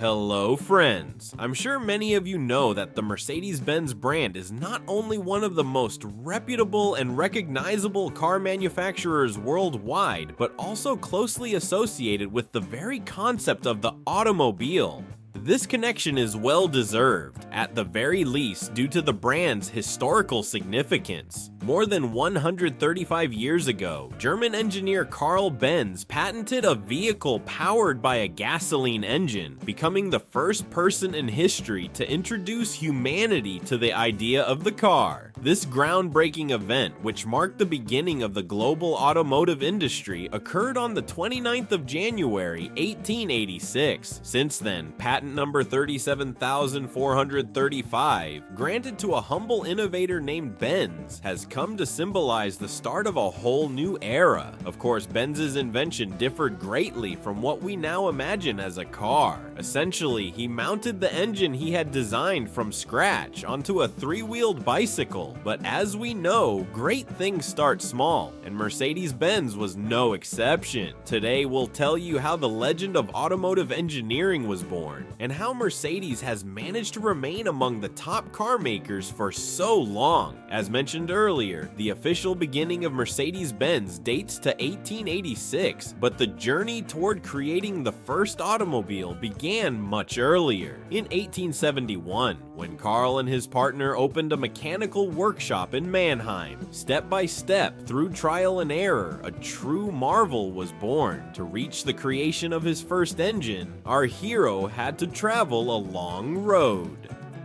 Hello friends! I'm sure many of you know that the Mercedes-Benz brand is not only one of the most reputable and recognizable car manufacturers worldwide, but also closely associated with the very concept of the automobile. This connection is well deserved, at the very least due to the brand's historical significance. More than 135 years ago, German engineer Karl Benz patented a vehicle powered by a gasoline engine, becoming the first person in history to introduce humanity to the idea of the car. This groundbreaking event, which marked the beginning of the global automotive industry, occurred on the 29th of January, 1886. Since then, patent number 37,435, granted to a humble innovator named Benz, has come to symbolize the start of a whole new era. Of course, Benz's invention differed greatly from what we now imagine as a car. Essentially, he mounted the engine he had designed from scratch onto a three-wheeled bicycle. But as we know, great things start small, and Mercedes-Benz was no exception. Today, we'll tell you how the legend of automotive engineering was born, and how Mercedes has managed to remain among the top car makers for so long. As mentioned earlier, the official beginning of Mercedes-Benz dates to 1886, but the journey toward creating the first automobile began much earlier, in 1871, when Karl and his partner opened a mechanical workshop in Mannheim. Step by step, through trial and error, a true marvel was born. To reach the creation of his first engine, our hero had to travel a long road.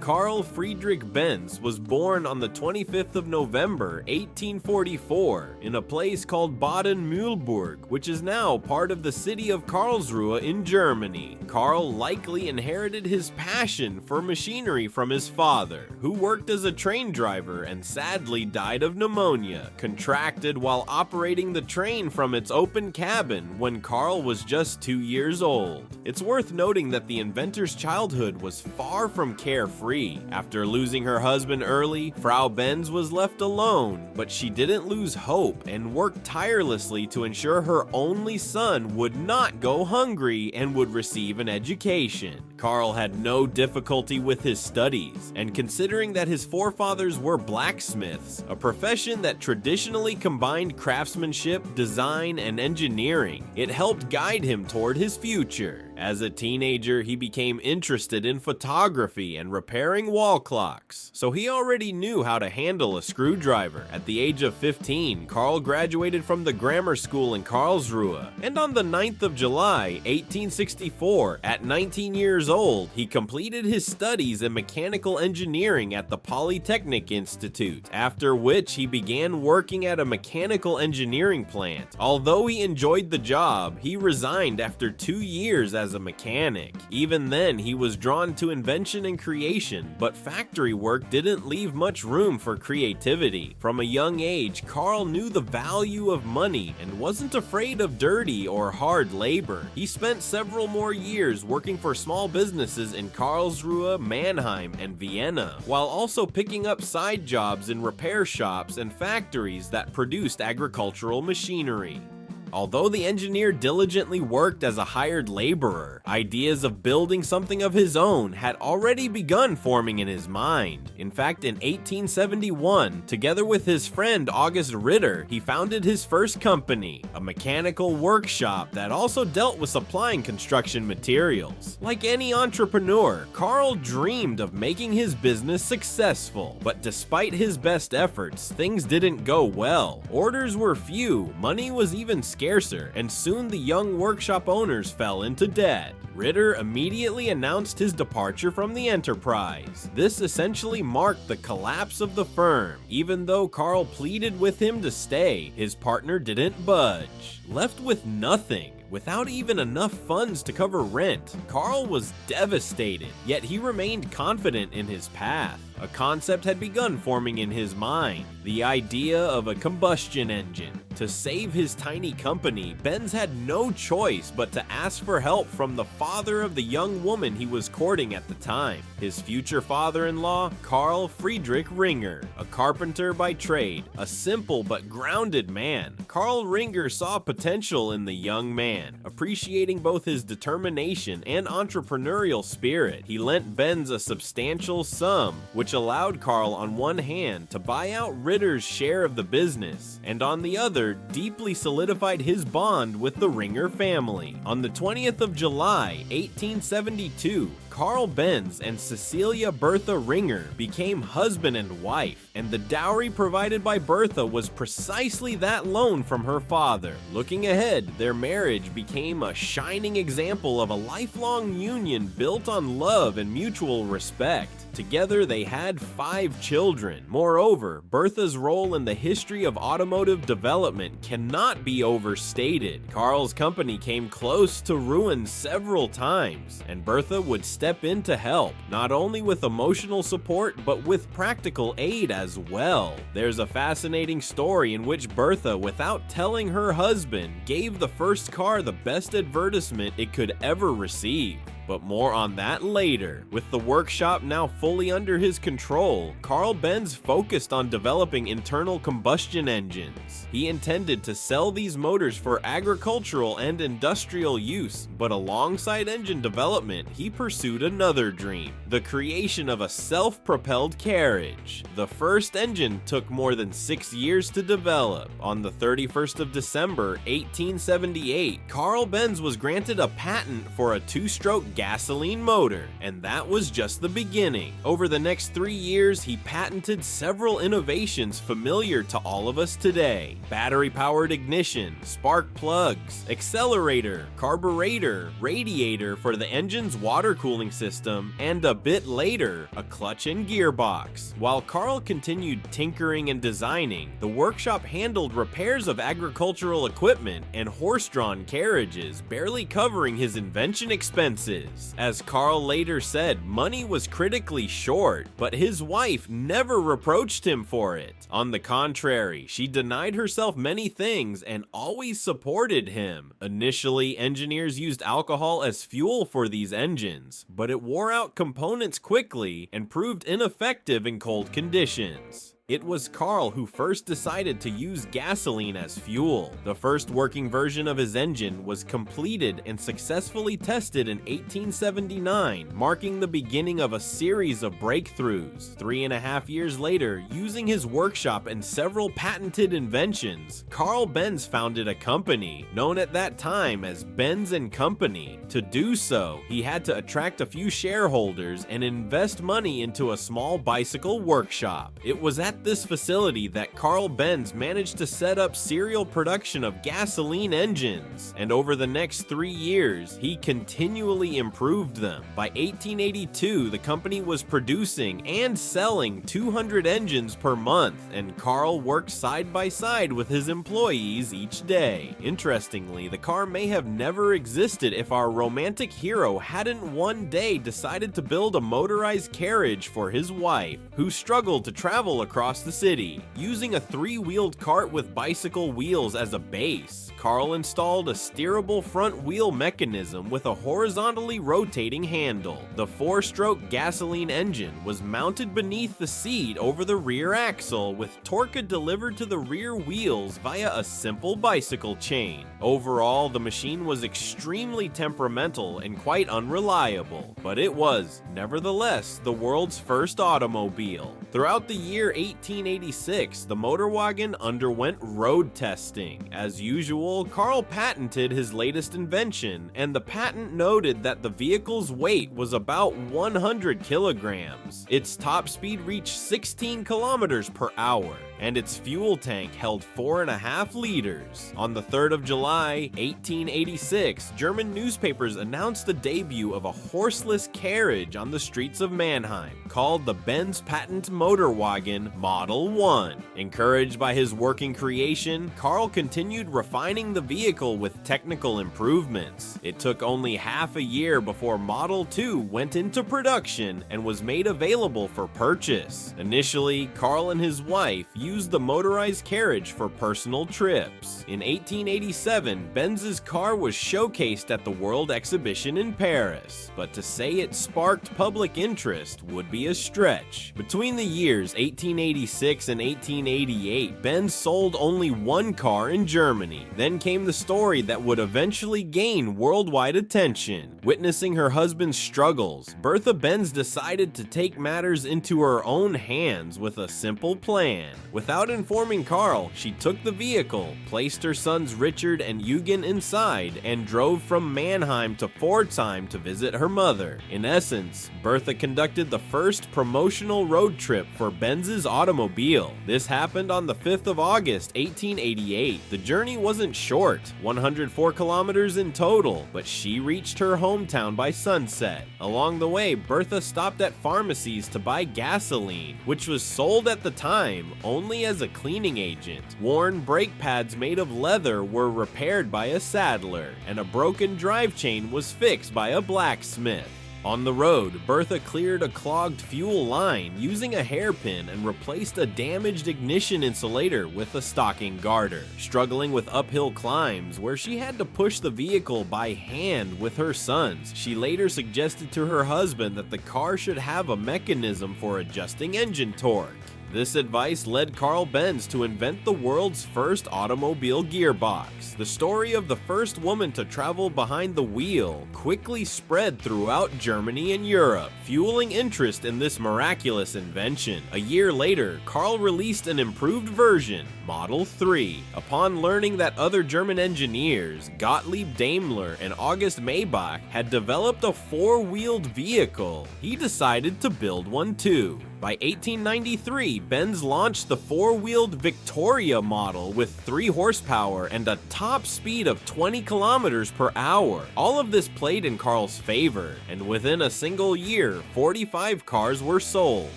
Karl Friedrich Benz was born on the 25th of November, 1844, in a place called Baden-Mühlburg, which is now part of the city of Karlsruhe in Germany. Karl likely inherited his passion for machinery from his father, who worked as a train driver and sadly died of pneumonia, contracted while operating the train from its open cabin when Karl was just 2 years old. It's worth noting that the inventor's childhood was far from carefree. After losing her husband early, Frau Benz was left alone, but she didn't lose hope and worked tirelessly to ensure her only son would not go hungry and would receive an education. Karl had no difficulty with his studies, and considering that his forefathers were blacksmiths, a profession that traditionally combined craftsmanship, design, and engineering, it helped guide him toward his future. As a teenager, he became interested in photography and repairing wall clocks, so he already knew how to handle a screwdriver. At the age of 15, Karl graduated from the grammar school in Karlsruhe, and on the 9th of July, 1864, at 19 years old, he completed his studies in mechanical engineering at the Polytechnic Institute, after which he began working at a mechanical engineering plant. Although he enjoyed the job, he resigned after 2 years as a mechanic. Even then, he was drawn to invention and creation, but factory work didn't leave much room for creativity. From a young age, Karl knew the value of money and wasn't afraid of dirty or hard labor. He spent several more years working for small businesses in Karlsruhe, Mannheim, and Vienna, while also picking up side jobs in repair shops and factories that produced agricultural machinery. Although the engineer diligently worked as a hired laborer, ideas of building something of his own had already begun forming in his mind. In fact, in 1871, together with his friend August Ritter, he founded his first company, a mechanical workshop that also dealt with supplying construction materials. Like any entrepreneur, Karl dreamed of making his business successful, but despite his best efforts, things didn't go well. Orders were few, money was even scarcer, and soon the young workshop owners fell into debt. Ritter immediately announced his departure from the enterprise. This essentially marked the collapse of the firm. Even though Karl pleaded with him to stay, his partner didn't budge. Left with nothing, without even enough funds to cover rent, Karl was devastated, yet he remained confident in his path. A concept had begun forming in his mind, the idea of a combustion engine. To save his tiny company, Benz had no choice but to ask for help from the father of the young woman he was courting at the time, his future father-in-law, Karl Friedrich Ringer, a carpenter by trade, a simple but grounded man. Karl Ringer saw potential in the young man, appreciating both his determination and entrepreneurial spirit. He lent Benz a substantial sum, which allowed Karl on one hand to buy out Ritter's share of the business, and on the other, deeply solidified his bond with the Ringer family. On the 20th of July, 1872, Karl Benz and Cecilia Bertha Ringer became husband and wife, and the dowry provided by Bertha was precisely that loan from her father. Looking ahead, their marriage became a shining example of a lifelong union built on love and mutual respect. Together, they had 5 children. Moreover, Bertha's role in the history of automotive development cannot be overstated. Karl's company came close to ruin several times, and Bertha would step in to help, not only with emotional support, but with practical aid as well. There's a fascinating story in which Bertha, without telling her husband, gave the first car the best advertisement it could ever receive. But more on that later. With the workshop now fully under his control, Karl Benz focused on developing internal combustion engines. He intended to sell these motors for agricultural and industrial use, but alongside engine development, he pursued another dream, the creation of a self-propelled carriage. The first engine took more than 6 years to develop. On the 31st of December, 1878, Karl Benz was granted a patent for a 2-stroke gasoline motor, and that was just the beginning. Over the next 3 years, he patented several innovations familiar to all of us today: battery-powered ignition, spark plugs, accelerator, carburetor, radiator for the engine's water cooling system, and a bit later, a clutch and gearbox. While Karl continued tinkering and designing, the workshop handled repairs of agricultural equipment and horse-drawn carriages, barely covering his invention expenses. As Karl later said, money was critically short, but his wife never reproached him for it. On the contrary, she denied herself many things and always supported him. Initially, engineers used alcohol as fuel for these engines, but it wore out components quickly and proved ineffective in cold conditions. It was Karl who first decided to use gasoline as fuel. The first working version of his engine was completed and successfully tested in 1879, marking the beginning of a series of breakthroughs. 3.5 years later, using his workshop and several patented inventions, Karl Benz founded a company, known at that time as Benz & Company. To do so, he had to attract a few shareholders and invest money into a small bicycle workshop. It was at this facility that Karl Benz managed to set up serial production of gasoline engines, and over the next 3 years, he continually improved them. By 1882, the company was producing and selling 200 engines per month, and Karl worked side by side with his employees each day. Interestingly, the car may have never existed if our romantic hero hadn't one day decided to build a motorized carriage for his wife, who struggled to travel across the city. Using a 3-wheeled cart with bicycle wheels as a base, Karl installed a steerable front wheel mechanism with a horizontally rotating handle. The 4-stroke gasoline engine was mounted beneath the seat over the rear axle, with torque delivered to the rear wheels via a simple bicycle chain. Overall, the machine was extremely temperamental and quite unreliable, but it was, nevertheless, the world's first automobile. Throughout the year 1886, the motor wagon underwent road testing. As usual, Karl patented his latest invention, and the patent noted that the vehicle's weight was about 100 kilograms. Its top speed reached 16 kilometers per hour. and its fuel tank held 4.5 liters. On the 3rd of July, 1886, German newspapers announced the debut of a horseless carriage on the streets of Mannheim, called the Benz patent motorwagen Model 1. Encouraged by his working creation, Karl continued refining the vehicle with technical improvements. It took only half a year before Model 2 went into production and was made available for purchase. Initially, Karl and his wife used the motorized carriage for personal trips. In 1887, Benz's car was showcased at the World Exhibition in Paris, but to say it sparked public interest would be a stretch. Between the years 1886 and 1888, Benz sold only one car in Germany. Then came the story that would eventually gain worldwide attention. Witnessing her husband's struggles, Bertha Benz decided to take matters into her own hands with a simple plan. Without informing Karl, she took the vehicle, placed her sons Richard and Eugen inside, and drove from Mannheim to Pforzheim to visit her mother. In essence, Bertha conducted the first promotional road trip for Benz's automobile. This happened on the 5th of August, 1888. The journey wasn't short, 104 kilometers in total, but she reached her hometown by sunset. Along the way, Bertha stopped at pharmacies to buy gasoline, which was sold at the time only as a cleaning agent. Worn brake pads made of leather were repaired by a saddler, and a broken drive chain was fixed by a blacksmith. On the road, Bertha cleared a clogged fuel line using a hairpin and replaced a damaged ignition insulator with a stocking garter. Struggling with uphill climbs where she had to push the vehicle by hand with her sons, she later suggested to her husband that the car should have a mechanism for adjusting engine torque. This advice led Karl Benz to invent the world's first automobile gearbox. The story of the first woman to travel behind the wheel quickly spread throughout Germany and Europe, fueling interest in this miraculous invention. A year later, Karl released an improved version, Model 3. Upon learning that other German engineers, Gottlieb Daimler and August Maybach, had developed a four-wheeled vehicle, he decided to build one too. By 1893, Benz launched the four-wheeled Victoria model with 3 horsepower and a top speed of 20 kilometers per hour. All of this played in Karl's favor, and within a single year, 45 cars were sold.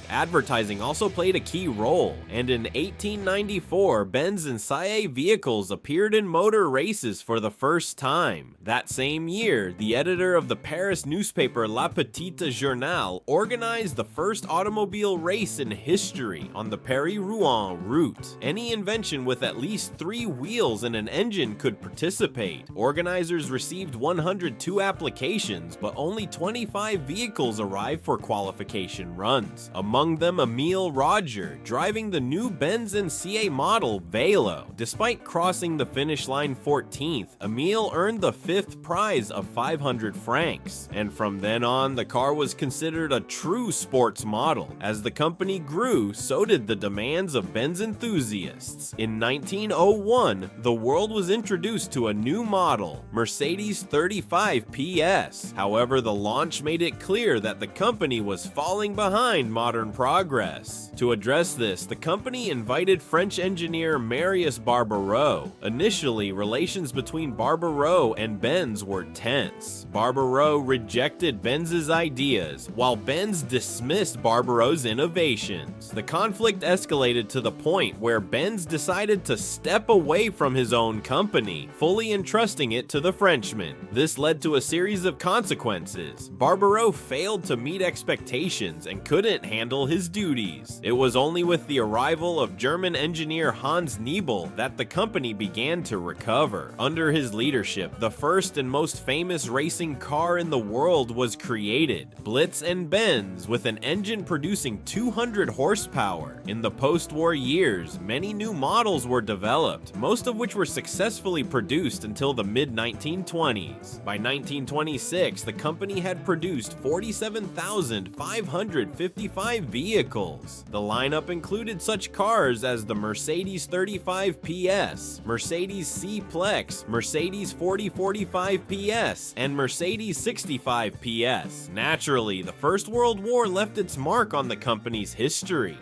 Advertising also played a key role, and in 1894, Benz and Sae vehicles appeared in motor races for the first time. That same year, the editor of the Paris newspaper La Petite Journal organized the first automobile race in history on the Paris-Rouen route. Any invention with at least 3 wheels and an engine could participate. Organizers received 102 applications, but only 25 vehicles arrived for qualification runs. Among them, Emile Roger, driving the new Benz and CA model Velo. Despite crossing the finish line 14th, Emile earned the 5th prize of 500 francs, and from then on, the car was considered a true sports model. As the company grew, so did the demands of Benz enthusiasts. In 1901, the world was introduced to a new model, Mercedes 35 PS. However, the launch made it clear that the company was falling behind modern progress. To address this, the company invited French engineer Marius Barbaroux. Initially, relations between Barbaroux and Benz were tense. Barbaroux rejected Benz's ideas, while Benz dismissed Barbaroux's innovations. The conflict escalated to the point where Benz decided to step away from his own company, fully entrusting it to the Frenchman. This led to a series of consequences. Barbaroux failed to meet expectations and couldn't handle his duties. It was only with the arrival of German engineer Hans Niebel that the company began to recover. Under his leadership, the first and most famous racing car in the world was created, Blitz and Benz, with an engine producing 200 horsepower. In the post-war years, many new models were developed, most of which were successfully produced until the mid-1920s. By 1926, the company had produced 47,555 vehicles. The lineup included such cars as the Mercedes 35 PS, Mercedes C-Plex, Mercedes 4045 PS, and Mercedes 65 PS. Naturally, the First World War left its mark on the company's history.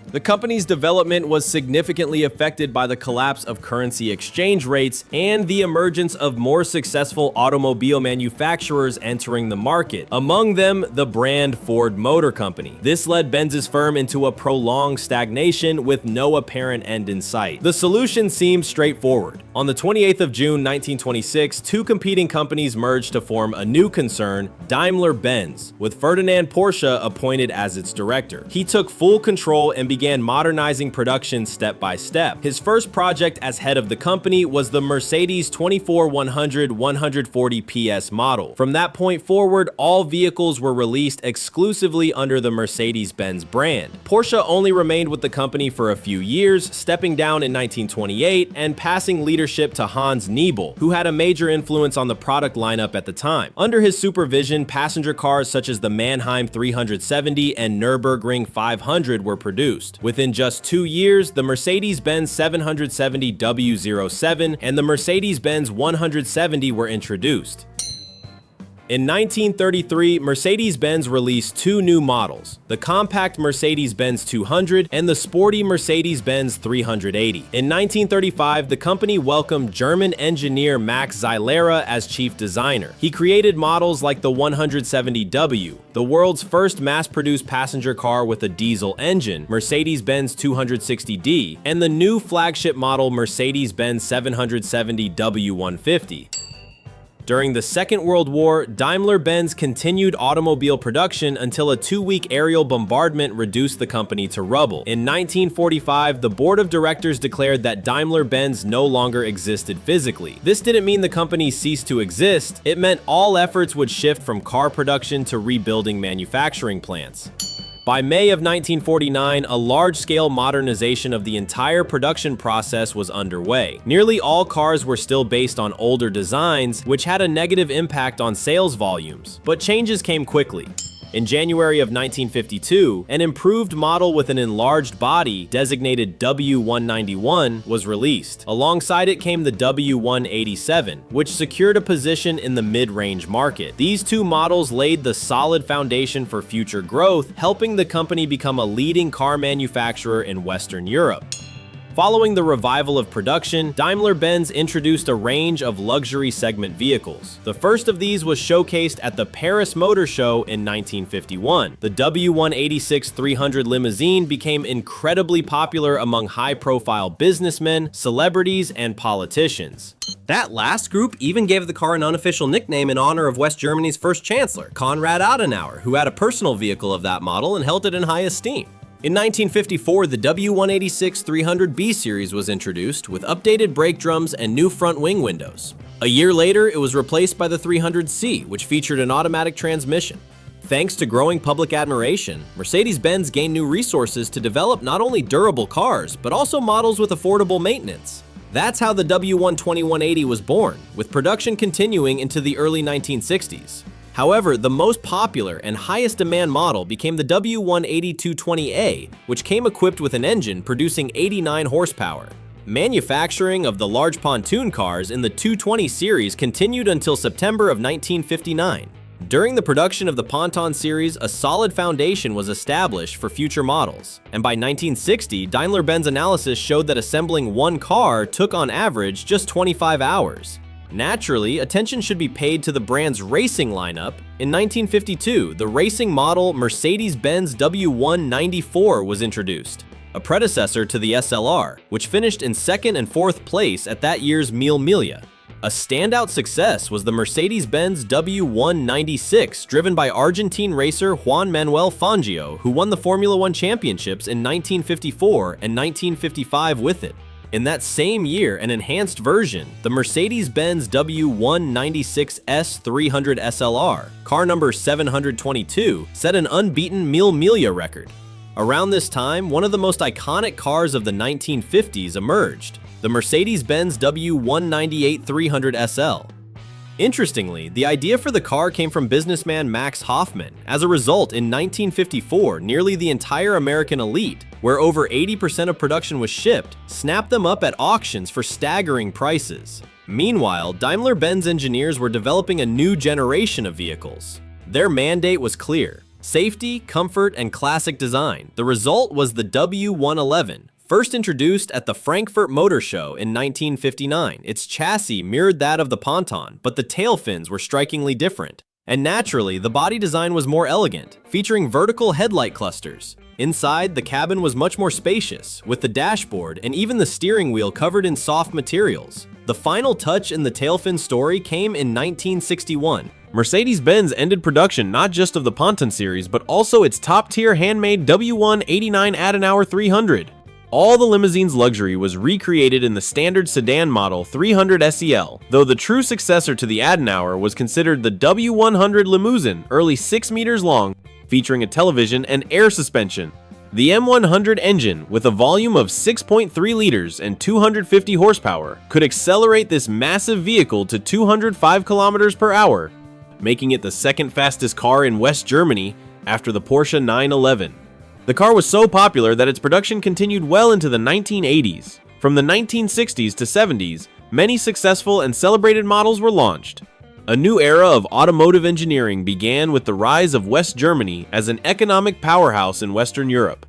The company's development was significantly affected by the collapse of currency exchange rates and the emergence of more successful automobile manufacturers entering the market, among them the brand Ford Motor Company. This led Benz's firm into a prolonged stagnation with no apparent end in sight. The solution seemed straightforward. On the 28th of June 1926, two competing companies merged to form a new concern, Daimler-Benz, with Ferdinand Porsche appointed as its director. He took full control and began modernizing production step by step. His first project as head of the company was the Mercedes 24-100 140 PS model. From that point forward, all vehicles were released exclusively under the Mercedes-Benz brand. Porsche only remained with the company for a few years, stepping down in 1928 and passing leadership to Hans Niebel, who had a major influence on the product lineup at the time. Under his supervision, passenger cars such as the Mannheim 370 and Nürburgring 500 were produced. Within just 2 years, the Mercedes-Benz 770 W07 and the Mercedes-Benz 170 were introduced. In 1933, Mercedes-Benz released two new models, the compact Mercedes-Benz 200 and the sporty Mercedes-Benz 380. In 1935, the company welcomed German engineer Max Xylera as chief designer. He created models like the 170W, the world's first mass-produced passenger car with a diesel engine, Mercedes-Benz 260D, and the new flagship model Mercedes-Benz 770 W150. During the Second World War, Daimler-Benz continued automobile production until a 2-week aerial bombardment reduced the company to rubble. In 1945, the board of directors declared that Daimler-Benz no longer existed physically. This didn't mean the company ceased to exist, it meant all efforts would shift from car production to rebuilding manufacturing plants. By May of 1949, a large-scale modernization of the entire production process was underway. Nearly all cars were still based on older designs, which had a negative impact on sales volumes. But changes came quickly. In January of 1952, an improved model with an enlarged body, designated W191, was released. Alongside it came the W187, which secured a position in the mid-range market. These two models laid the solid foundation for future growth, helping the company become a leading car manufacturer in Western Europe. Following the revival of production, Daimler-Benz introduced a range of luxury segment vehicles. The first of these was showcased at the Paris Motor Show in 1951. The W186 300 limousine became incredibly popular among high-profile businessmen, celebrities, and politicians. That last group even gave the car an unofficial nickname in honor of West Germany's first chancellor, Konrad Adenauer, who had a personal vehicle of that model and held it in high esteem. In 1954, the W186 300B series was introduced with updated brake drums and new front wing windows. A year later, it was replaced by the 300C, which featured an automatic transmission. Thanks to growing public admiration, Mercedes-Benz gained new resources to develop not only durable cars, but also models with affordable maintenance. That's how the W12180 was born, with production continuing into the early 1960s. However, the most popular and highest demand model became the W18220A, which came equipped with an engine producing 89 horsepower. Manufacturing of the large pontoon cars in the 220 series continued until September of 1959. During the production of the Ponton series, a solid foundation was established for future models, and by 1960, Daimler-Benz analysis showed that assembling one car took on average just 25 hours. Naturally, attention should be paid to the brand's racing lineup. In 1952, the racing model Mercedes-Benz W194 was introduced, a predecessor to the SLR, which finished in second and fourth place at that year's Mille Miglia. A standout success was the Mercedes-Benz W196, driven by Argentine racer Juan Manuel Fangio, who won the Formula One championships in 1954 and 1955 with it. In that same year, an enhanced version, the Mercedes-Benz W196S 300 SLR, car number 722, set an unbeaten Mille Miglia record. Around this time, one of the most iconic cars of the 1950s emerged, the Mercedes-Benz W198 300 SL. Interestingly, the idea for the car came from businessman Max Hoffman. As a result, in 1954, nearly the entire American elite, where over 80% of production was shipped, snapped them up at auctions for staggering prices. Meanwhile, Daimler-Benz engineers were developing a new generation of vehicles. Their mandate was clear: Safety, comfort, and classic design. The result was the W111. First introduced at the Frankfurt Motor Show in 1959, its chassis mirrored that of the Ponton, but the tail fins were strikingly different. And naturally, the body design was more elegant, featuring vertical headlight clusters. Inside, the cabin was much more spacious, with the dashboard and even the steering wheel covered in soft materials. The final touch in the tailfin story came in 1961. Mercedes-Benz ended production not just of the Ponton series, but also its top-tier handmade W189 Adenauer 300. All the limousine's luxury was recreated in the standard sedan model 300 SEL, though the true successor to the Adenauer was considered the W100 Limousine, early 6 meters long, featuring a television and air suspension. The M100 engine, with a volume of 6.3 liters and 250 horsepower, could accelerate this massive vehicle to 205 kilometers per hour, making it the second fastest car in West Germany after the Porsche 911. The car was so popular that its production continued well into the 1980s. From the 1960s to 70s, many successful and celebrated models were launched. A new era of automotive engineering began with the rise of West Germany as an economic powerhouse in Western Europe.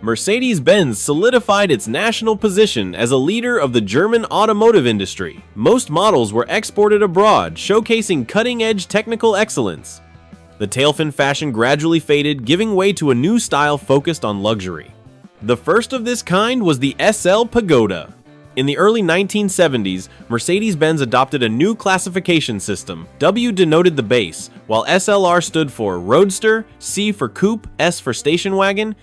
Mercedes-Benz solidified its national position as a leader of the German automotive industry. Most models were exported abroad, showcasing cutting-edge technical excellence. The tailfin fashion gradually faded, giving way to a new style focused on luxury. The first of this kind was the SL Pagoda. In the early 1970s, Mercedes-Benz adopted a new classification system. W denoted the base, while SLR stood for Roadster, C for Coupe, S for Station Wagon,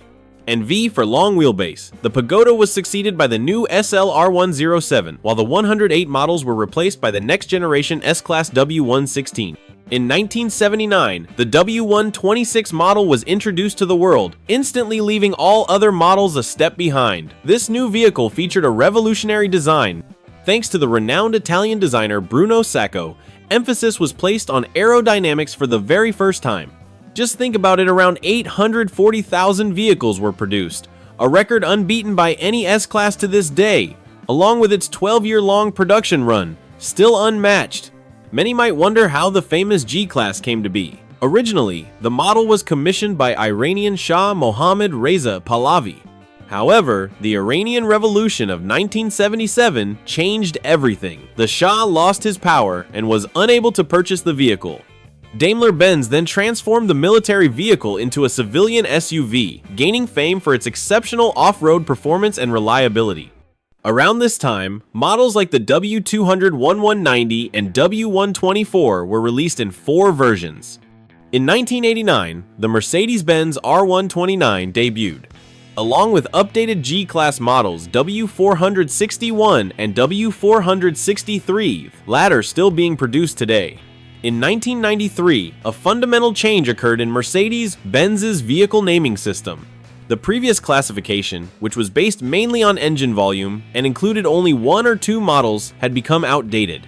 and V for long wheelbase. The Pagoda was succeeded by the new SLR107, while the 108 models were replaced by the next generation S-Class W116. In 1979, the W126 model was introduced to the world, instantly leaving all other models a step behind. This new vehicle featured a revolutionary design. Thanks to the renowned Italian designer Bruno Sacco, emphasis was placed on aerodynamics for the very first time. Just think about it, around 840,000 vehicles were produced, a record unbeaten by any S-Class to this day, along with its 12-year-long production run, still unmatched. Many might wonder how the famous G-Class came to be. Originally, the model was commissioned by Iranian Shah Mohammad Reza Pahlavi. However, the Iranian Revolution of 1977 changed everything. The Shah lost his power and was unable to purchase the vehicle. Daimler-Benz then transformed the military vehicle into a civilian SUV, gaining fame for its exceptional off-road performance and reliability. Around this time, models like the W200-1190 and W124 were released in 4 versions. In 1989, the Mercedes-Benz R129 debuted, along with updated G-Class models W461 and W463, latter still being produced today. In 1993, a fundamental change occurred in Mercedes-Benz's vehicle naming system. The previous classification, which was based mainly on engine volume and included only 1 or 2 models, had become outdated.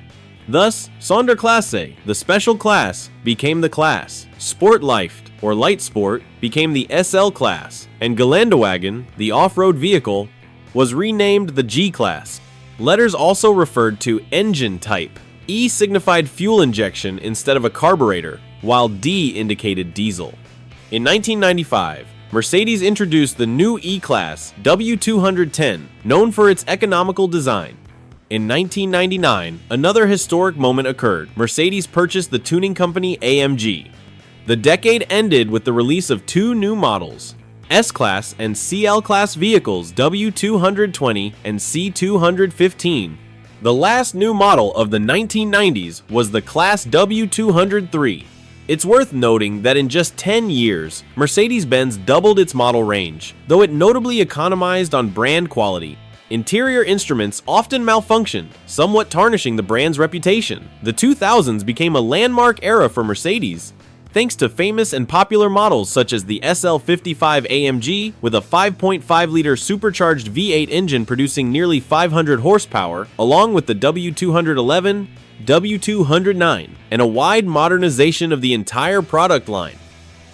Thus, Sonderklasse, the special class, became the class. Sportleicht, or light sport, became the SL class, and Geländewagen, the off-road vehicle, was renamed the G class. Letters also referred to engine type. E signified fuel injection instead of a carburetor, while D indicated diesel. In 1995, Mercedes introduced the new E-Class W210, known for its economical design. In 1999, another historic moment occurred. Mercedes purchased the tuning company AMG. The decade ended with the release of 2 new models, S-Class and CL-Class vehicles W220 and C215. The last new model of the 1990s was the Class W203. It's worth noting that in just 10 years, Mercedes-Benz doubled its model range, though it notably economized on brand quality. Interior instruments often malfunctioned, somewhat tarnishing the brand's reputation. The 2000s became a landmark era for Mercedes, thanks to famous and popular models such as the SL55 AMG with a 5.5-liter supercharged V8 engine producing nearly 500 horsepower, along with the W211, W209, and a wide modernization of the entire product line.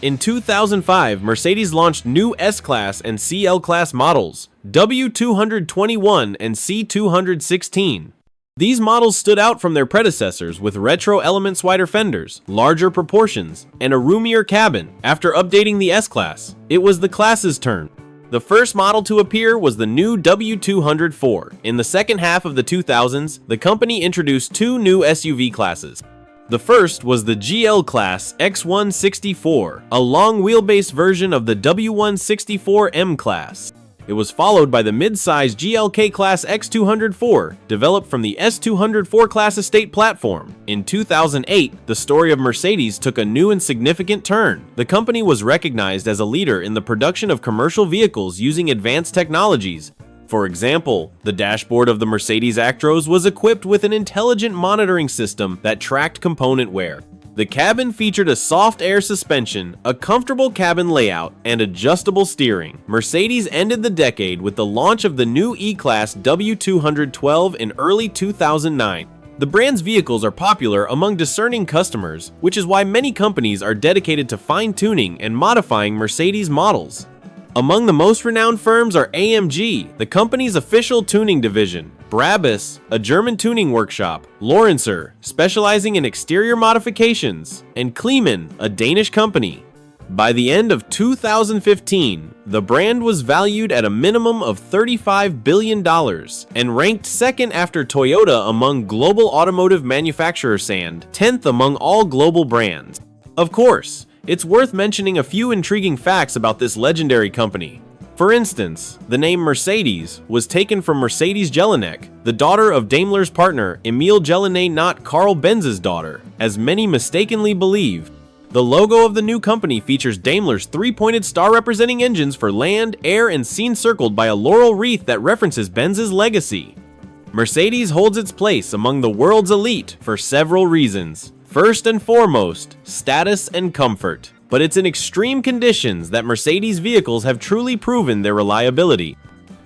In 2005, Mercedes launched new S-Class and CL-Class models, W221 and C216. These models stood out from their predecessors with retro elements, wider fenders, larger proportions, and a roomier cabin. After updating the S-Class, it was the class's turn. The first model to appear was the new W204. In the second half of the 2000s, the company introduced two new SUV classes. The first was the GL Class X164, a long wheelbase version of the W164M Class. It was followed by the mid-size GLK Class X204, developed from the S204 class estate platform. In 2008, the story of Mercedes took a new and significant turn. The company was recognized as a leader in the production of commercial vehicles using advanced technologies. For example, the dashboard of the Mercedes Actros was equipped with an intelligent monitoring system that tracked component wear. The cabin featured a soft air suspension, a comfortable cabin layout, and adjustable steering. Mercedes ended the decade with the launch of the new E-Class W212 in early 2009. The brand's vehicles are popular among discerning customers, which is why many companies are dedicated to fine-tuning and modifying Mercedes models. Among the most renowned firms are AMG, the company's official tuning division, Brabus, a German tuning workshop, Lorenzer, specializing in exterior modifications, and Kleemann, a Danish company. By the end of 2015, the brand was valued at a minimum of $35 billion and ranked second after Toyota among global automotive manufacturers and 10th among all global brands. Of course, it's worth mentioning a few intriguing facts about this legendary company. For instance, the name Mercedes was taken from Mercedes Jelinek, the daughter of Daimler's partner Emil Jelinek, not Karl Benz's daughter, as many mistakenly believe. The logo of the new company features Daimler's three-pointed star representing engines for land, air, and sea circled by a laurel wreath that references Benz's legacy. Mercedes holds its place among the world's elite for several reasons. First and foremost, status and comfort. But it's in extreme conditions that Mercedes vehicles have truly proven their reliability.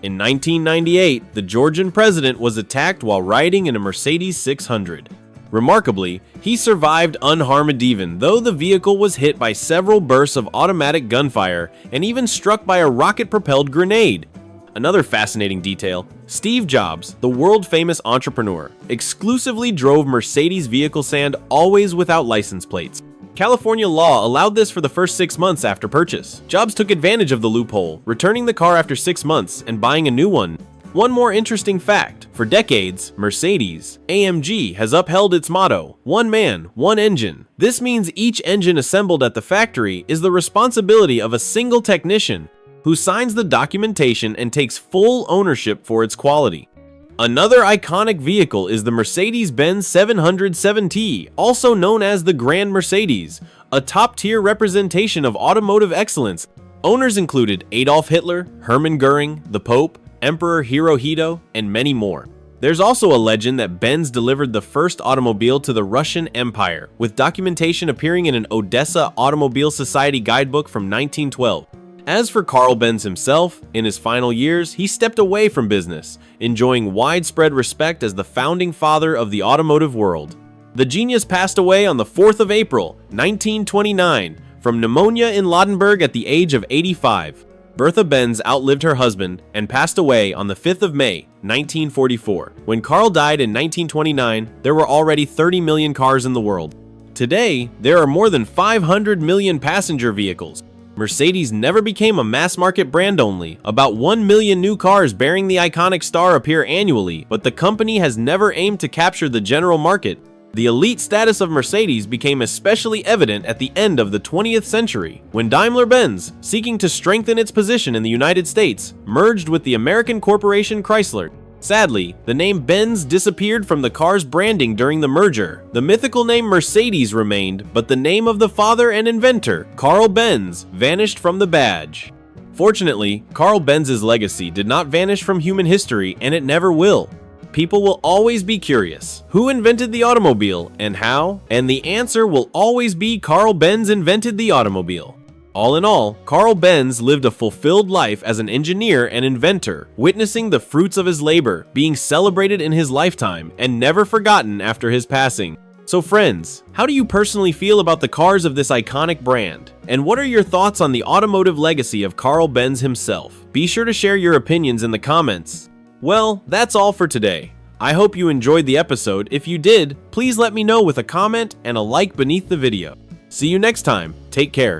In 1998, the Georgian president was attacked while riding in a Mercedes 600. Remarkably, he survived unharmed even though the vehicle was hit by several bursts of automatic gunfire and even struck by a rocket-propelled grenade. Another fascinating detail, Steve Jobs, the world-famous entrepreneur, exclusively drove Mercedes vehicle sand always without license plates. California law allowed this for the first 6 months after purchase. Jobs took advantage of the loophole, returning the car after 6 months and buying a new one. One more interesting fact, for decades, Mercedes, AMG, has upheld its motto, one man, one engine. This means each engine assembled at the factory is the responsibility of a single technician who signs the documentation and takes full ownership for its quality. Another iconic vehicle is the Mercedes-Benz 707T, also known as the Grand Mercedes, a top-tier representation of automotive excellence. Owners included Adolf Hitler, Hermann Goering, the Pope, Emperor Hirohito, and many more. There's also a legend that Benz delivered the first automobile to the Russian Empire, with documentation appearing in an Odessa Automobile Society guidebook from 1912. As for Karl Benz himself, in his final years, he stepped away from business, enjoying widespread respect as the founding father of the automotive world. The genius passed away on the 4th of April, 1929, from pneumonia in Ladenburg at the age of 85. Bertha Benz outlived her husband and passed away on the 5th of May, 1944. When Karl died in 1929, there were already 30 million cars in the world. Today, there are more than 500 million passenger vehicles. Mercedes never became a mass-market brand only. About 1 million new cars bearing the iconic star appear annually, but the company has never aimed to capture the general market. The elite status of Mercedes became especially evident at the end of the 20th century, when Daimler-Benz, seeking to strengthen its position in the United States, merged with the American corporation Chrysler. Sadly, the name Benz disappeared from the car's branding during the merger. The mythical name Mercedes remained, but the name of the father and inventor, Karl Benz, vanished from the badge. Fortunately, Karl Benz's legacy did not vanish from human history, and it never will. People will always be curious. Who invented the automobile and how? And the answer will always be Karl Benz invented the automobile. All in all, Karl Benz lived a fulfilled life as an engineer and inventor, witnessing the fruits of his labor being celebrated in his lifetime and never forgotten after his passing. So friends, how do you personally feel about the cars of this iconic brand? And what are your thoughts on the automotive legacy of Karl Benz himself? Be sure to share your opinions in the comments. Well, that's all for today. I hope you enjoyed the episode. If you did, please let me know with a comment and a like beneath the video. See you next time. Take care.